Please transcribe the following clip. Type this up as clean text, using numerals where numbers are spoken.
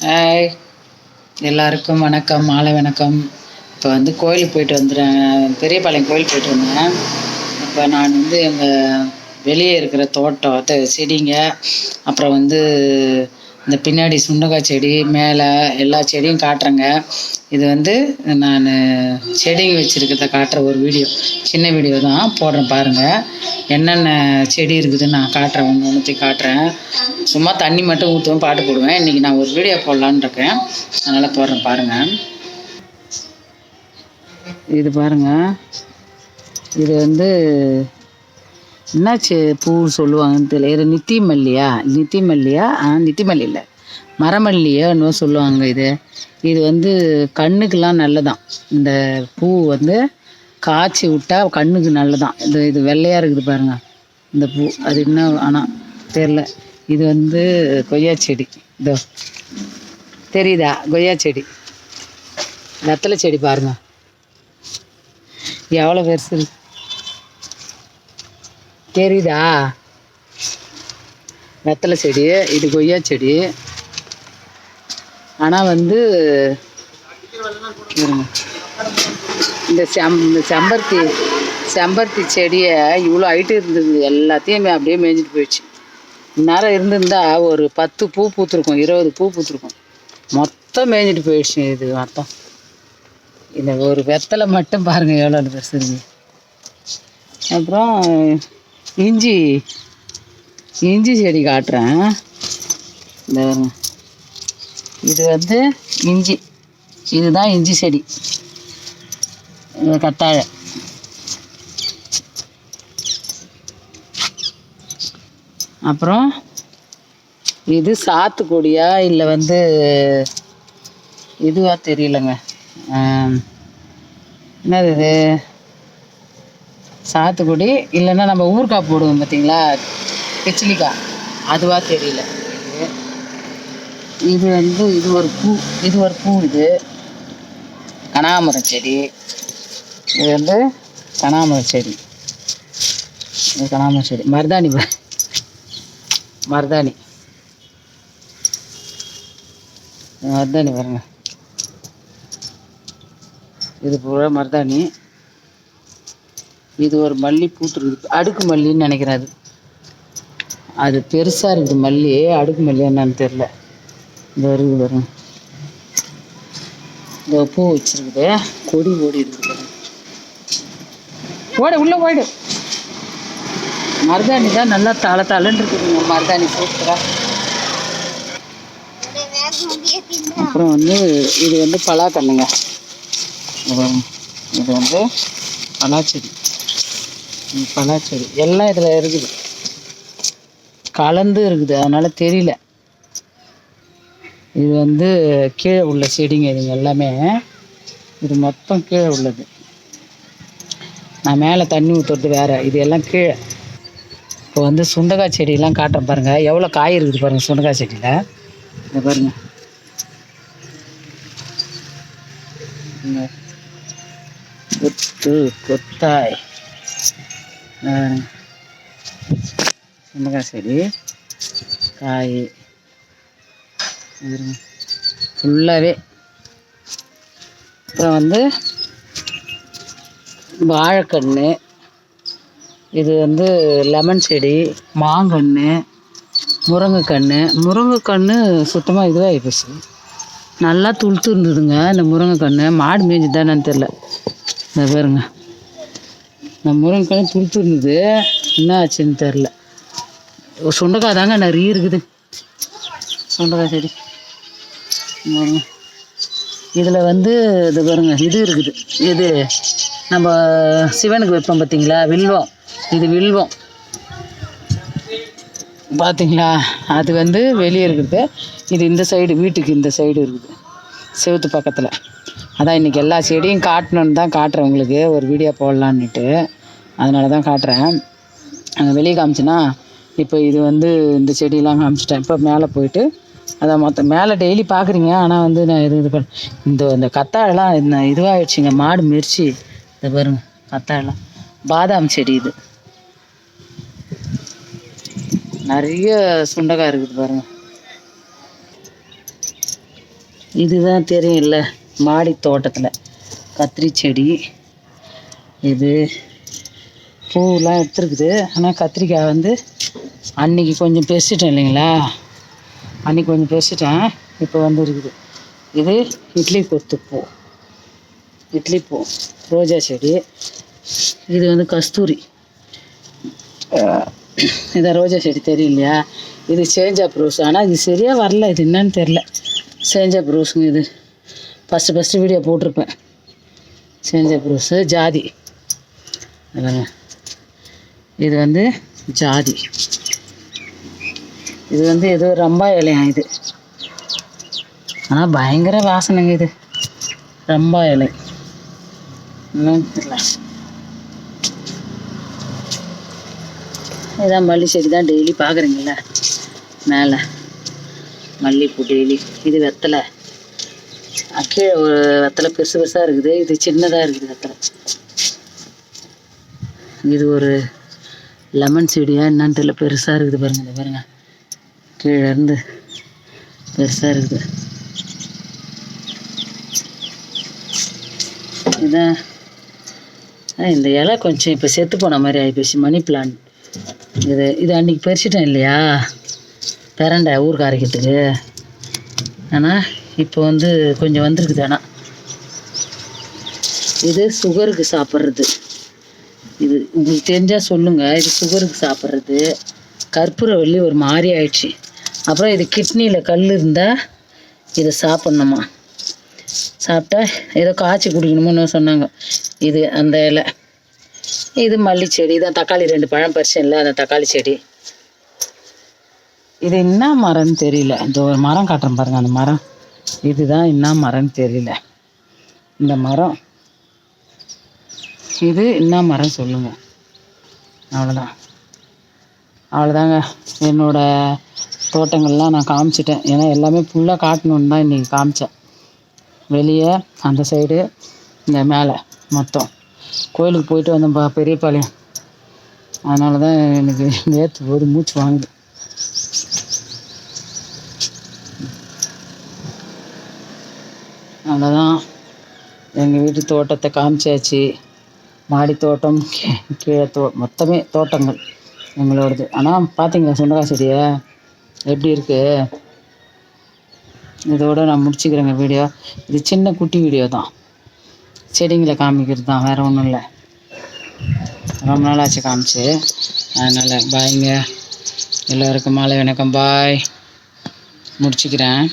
Hi, எல்லாருக்கும் வணக்கம், மாலை வணக்கம். இப்போ கோயிலுக்கு போயிட்டு வந்துடுறேன். பெரியபாளையம் கோயிலுக்கு போயிட்டு வந்தேன். இப்போ நான் எங்கள் வெளியே இருக்கிற தோட்டத்தை செடிங்க, அப்புறம் இந்த பின்னாடி சுண்டக்காய் செடி, மேலே எல்லா செடியும் காட்டுறேங்க. இது நான் செடிங்க வச்சுருக்கிறத காட்டுற ஒரு வீடியோ, சின்ன வீடியோ தான் போடுறேன் பாருங்கள். என்னென்ன செடி இருக்குதுன்னு நான் காட்டுறேன், ஒன்று ஒன்றுத்தையும் காட்டுறேன். சும்மா தண்ணி மட்டும் ஊற்றுவேன், பாட்டு போடுவேன். இன்றைக்கி நான் ஒரு வீடியோ போடலான்னு இருக்கேன், அதனால் போடுறேன் பாருங்கள். இது பாருங்கள், இது என்னாச்சு பூ சொல்லுவாங்கன்னு தெரியல. இது நித்தி மல்லியா நித்தி மல்லி இல்லை, மரமல்லியோ இன்னும் சொல்லுவாங்க. இது கண்ணுக்கெல்லாம் நல்லதான். இந்த பூ காய்ச்சி விட்டா கண்ணுக்கு நல்லதான். இது வெள்ளையாக இருக்குது பாருங்கள் இந்த பூ. அது என்ன ஆனால் தெரில. இது கொய்யா செடி, இதோ தெரியுதா? கொய்யா செடி, வெத்தலை செடி பாருங்கள் எவ்வளோ பெருசு தெரியுதா? வெத்தலை செடி, இது கொய்யா செடி. ஆனால் இந்த செம்பருத்தி செடியை இவ்வளோ ஹைட்டு இருந்தது, எல்லாத்தையும் அப்படியே மேய்ஞ்சிட்டு போயிடுச்சு. இந்நேரம் இருந்திருந்தா ஒரு 10 பூ பூத்துருக்கும், 20 பூ பூத்துருக்கும். மொத்தம் மேய்ஞ்சிட்டு போயிடுச்சு. இது மொத்தம் இந்த ஒரு வெத்தலை மட்டும் பாருங்கள் எவ்வளோ பெருசு இருக்குது. அப்புறம் இஞ்சி செடி காட்டுறேன். இந்த இது இஞ்சி, இதுதான் இஞ்சி செடி. கத்தாழை, அப்புறம் இது சாத்துக்குடியா இல்லை இதுவா தெரியலங்க. என்னது இது? சாத்துக்குடி இல்லைன்னா நம்ம ஊறுகாய் போடுவோம் பார்த்தீங்களா, கிச்சிலிக்காய், அதுவா தெரியல. இது ஒரு பூ, இது கனகாமரம் செடி. இது கனகாமரம் செடி, மருதாணி பாருங்க. இது பூரா மருதாணி. இது ஒரு மல்லி பூத்துருக்குது, அடுக்கு மல்லின்னு நினைக்கிறேன். அது பெருசாக இருக்குது மல்லி, அடுக்கு மல்லி என்னன்னு தெரில. இந்த இருக்குது பாருங்க, இந்த பூ வச்சிருக்குது, கொடி ஓடி இருக்குது. உள்ள ஓடு. மருதாணி தான் நல்லா தாளன்னு இருக்குதுங்க, மருதாணி சூப்பராக. அப்புறம் இது பலாக்கண்ணுங்க. இது பலாச்செடி எல்லாம் இதில் இருக்குது, கலந்து இருக்குது, அதனால தெரியல. இது கீழே உள்ள செடிங்க, இதுங்க எல்லாமே. இது மொத்தம் கீழே உள்ளது. நான் மேலே தண்ணி ஊற்றுறது வேறு, இது எல்லாம் கீழே. இப்போ சுண்டக்காய் செடியெல்லாம் காட்டுறேன் பாருங்கள், எவ்வளோ காய் இருக்குது பாருங்கள் சுண்டக்காய் செடியில். இதை பாருங்கள், கொத்தாய் சுண்டக்காய் செடி, காய் ஃபுல்லாகவே. அப்புறம் வாழைக்கன்று, இது லெமன் செடி, மாங்கன்று, முருங்கைக்கன்று சுத்தமாக இதுவாகி போச்சு. நல்லா துளுத்து இருந்ததுங்க இந்த முருங்கைக்கன்று. மாடு மேய்ஞ்சி தானேன்னு தெரில. இந்த பாருங்க, இந்த முருங்கைக்கன்று துளுத்து இருந்தது, என்ன ஆச்சுன்னு தெரில. சுண்டைக்காய் தாங்க நிறைய இருக்குது, சுண்டைக்காய் செடி. இதில் இது பாருங்க, இது இருக்குது. இது நம்ம சிவனுக்கு வைப்போம் பார்த்தீங்களா, வில்வம். இது வில்வம் பார்த்தீங்களா, அது வெளியே இருக்குது. இது இந்த சைடு, வீட்டுக்கு இந்த சைடு இருக்குது, செவுத்து பக்கத்தில். அதான் இன்றைக்கி எல்லா செடியும் காட்டணுன்னு தான் காட்டுறேன் உங்களுக்கு, ஒரு வீடியோ போடலான்னுட்டு. அதனால தான் காட்டுறேன். அங்கே வெளியே காமிச்சின்னா, இப்போ இது இந்த செடியெலாம் காமிச்சிட்டேன். இப்போ மேலே போயிட்டு அதான் மொத்தம் மேலே டெய்லி பார்க்குறீங்க. ஆனால் நான் இந்த கத்தாழெல்லாம் இதுவாகிடுச்சிங்க, மாடு மெரிச்சி. இதை பாருங்க, கத்தாழெல்லாம் பாதாம் செடி. இது நிறைய சுண்டைக்காய் இருக்குது பாருங்கள். இதுதான் தெரியும்ல, மாடி தோட்டத்தில் கத்திரி செடி. இது பூவெலாம் எடுத்துருக்குது. ஆனால் கத்திரிக்காய் வந்து அன்றைக்கி கொஞ்சம் பெருசிட்டேன் இல்லைங்களா, அன்றைக்கி கொஞ்சம் பெருசிட்டேன், இப்போ வந்து இருக்குது. இது இட்லி கொத்து பூ, இட்லி பூ, ரோஜா செடி. இது வந்து கஸ்தூரி. இதான் ரோஜா செடி தெரியும் இல்லையா, இது சேஞ்ச் ஆஃப் ரோஸ். ஆனால் இது சரியாக வரல, இது என்னன்னு தெரில. சேஞ்ச் ஆஃப் ரோஸுங்க. இது ஃபஸ்ட்டு வீடியோ போட்டிருப்பேன். Change of rose. ஜாதி, இது வந்து ஜாதி. இது வந்து ஏதோ ரம்பா இலையா இது, ஆனால் பயங்கர வாசனைங்க இது, ரம்பா இலை. என்னன்னு தெரியல. இதான் மல்லி செடி தான் டெய்லி பார்க்குறீங்கள மேலே, மல்லிகைப்பூ டெய்லி. இது வெத்தலை, கீழே ஒரு வெத்தலை பெருசு பெருசாக இருக்குது, இது சின்னதாக இருக்குது வெத்தலை. இது ஒரு லெமன் செடியா என்னன்னு தெரியல, பெருசாக இருக்குது பாருங்கள். இந்த பாருங்கள், கீழே இருந்து பெருசாக இருக்குது. இதான் இந்த இலை கொஞ்சம் இப்போ செத்து போன மாதிரி ஆகிப்போச்சு. மணி பிளான்ட் இது அன்றைக்கி பறிச்சிட்டேன் இல்லையா, பிரண்டை ஊருக்கு அரைக்கிறதுக்கு. ஆனால் இப்போ வந்து கொஞ்சம் வந்திருக்குது. ஆனால் இது சுகருக்கு சாப்பிட்றது. இது உங்களுக்கு தெரிஞ்சால் சொல்லுங்கள். இது சுகருக்கு சாப்பிட்றது. கற்பூரவள்ளி ஒரு மாதிரி ஆயிடுச்சு. அப்புறம் இது கிட்னியில் கல் இருந்தால் இதை சாப்பிட்ணுமா, சாப்பிட்டா ஏதோ காய்ச்சி குடிக்கணுமோன்னு சொன்னாங்க. இது அந்த இலை. இது மல்லி செடி தான். தக்காளி 2 பழம் பறிச்சேன்ல, அந்த தக்காளி செடி. இது என்ன மரம்னு தெரியல. இந்த ஒரு மரம் காட்டுறேன் பாருங்கள், அந்த மரம். இதுதான் என்ன மரம்னு தெரியல. இந்த மரம் இது என்ன மரம் சொல்லுங்கள். அவ்வளோதாங்க. என்னோடய தோட்டங்கள்லாம் நான் காமிச்சிட்டேன். ஏன்னா எல்லாமே ஃபுல்லாக காட்டணுன்னு தான் இன்றைக்கி காமிச்சேன். வெளியே அந்த சைடு, இந்த மேலே மொத்தம். கோயிலுக்கு போயிட்டு வந்தோம்ப்பா, பெரியபாளையம். அதனால தான் எனக்கு நேற்று ஒரு மூச்சு வாங்குது. அவ்வளோதான், எங்கள் வீட்டு தோட்டத்தை காமிச்சாச்சு. மாடி தோட்டம், கீழே மொத்தமே தோட்டங்கள் எங்களோடது. ஆனால் பார்த்தீங்களா சுண்டக்காய் செடியை எப்படி இருக்குது. இதோடு நான் முடிச்சுக்கிறேங்க வீடியோ. இது சின்ன குட்டி வீடியோ தான், செடிங்களை காமிக்கிறது தான், வேறு ஒன்றும் இல்லை. ரொம்ப நாள் ஆச்சு காமிச்சு. அதனால் பாய்ங்க, எல்லோருக்கும் மாலை வணக்கம். பாய், முடிச்சுக்கிறேன்.